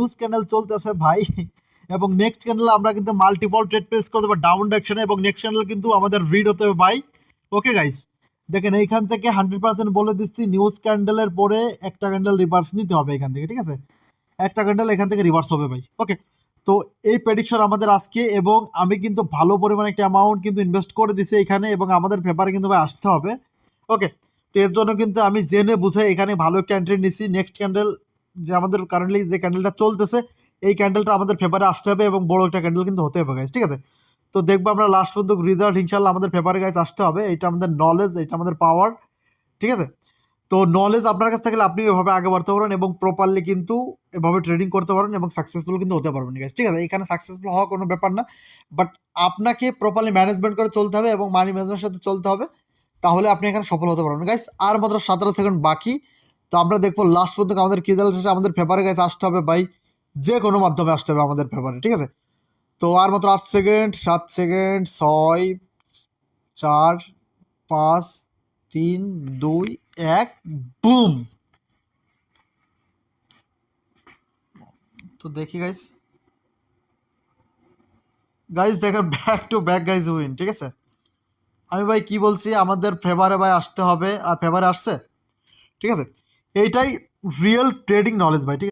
News candle চলতেছে ভাই, এবং নেক্সট ক্যান্ডেল আমরা কিন্তু মাল্টিপল ট্রেড প্লেস করতে পারবো ডাউন ডাইরেকশনে, এবং নেক্সট ক্যান্ডেল কিন্তু আমাদের রিড হতে হবে ভাই। ওকে গাইস, দেখেন এইখান থেকে 100% বলে দিচ্ছি, নিউজ ক্যান্ডেলের পরে একটা ক্যান্ডেল রিভার্স নিতে হবে এখান থেকে, ঠিক আছে? একটা ক্যান্ডেল এখান থেকে রিভার্স হবে ভাই। ওকে, তো এই প্রেডিকশন আমাদের আজকে, এবং আমি কিন্তু ভালো পরিমাণে একটা অ্যামাউন্ট কিন্তু ইনভেস্ট করে দিছি এখানে, এবং আমাদের পেপারে কিন্তু ভাই আসতে হবে। ওকে, তো এর জন্য কিন্তু আমি জেনে বুঝে এখানে ভালো একটা এন্ট্রি নিছি। নেক্সট ক্যান্ডেল যে আমাদের কারেন্টলি যে ক্যান্ডেলটা চলতেছে, এই ক্যান্ডেলটা আমাদের পেপারে আসতে হবে, এবং বড় একটা ক্যান্ডেল কিন্তু হতে হবে গাইস, ঠিক আছে? তো দেখবো আমরা লাস্ট পর্যন্ত রেজাল্ট ইনশাল্লাহ আমাদের পেপারে গাইস আসতে হবে। এটা আমাদের নলেজ, এটা আমাদের পাওয়ার, ঠিক আছে? তো নলেজ আপনার কাছে থাকলে আপনি এভাবে আগে বাড়তে পারেন, এবং প্রপারলি কিন্তু এভাবে ট্রেডিং করতে পারেন, এবং সাকসেসফুল কিন্তু হতে পারবেন গাইস, ঠিক আছে? এখানে সাকসেসফুল হওয়া কোনো ব্যাপার না, বাট আপনাকে প্রপারলি ম্যানেজমেন্ট করে চলতে হবে, এবং মানি ম্যানেজমেন্টের সাথে চলতে হবে, তাহলে আপনি এখানে সফল হতে পারবেন গাইস। আর মাত্র 17 সেকেন্ড বাকি। তো আমরা দেখবো লাস্ট পর্যন্ত আমাদের কি রেজাল্ট হচ্ছে। আমাদের পেপারে গাইস আসতে হবে ভাই, যে কোনো মাধ্যমে আসতে হবে আমাদের পেপারে, ঠিক আছে? তো আর মাত্র 8 সেকেন্ড, 7 সেকেন্ড, 6, 4, 5, 3, 2, 1, বুম। তো দেখি গাইস, দেখেন back to back guys win, ঠিক আছে? আমি ভাই কি বলছি, আমাদের ফেভারে ভাই আসতে হবে, আর ফেভারে আসছে, ঠিক আছে? এইটাই রিয়েল ট্রেডিং নলেজ ভাই, ঠিক আছে?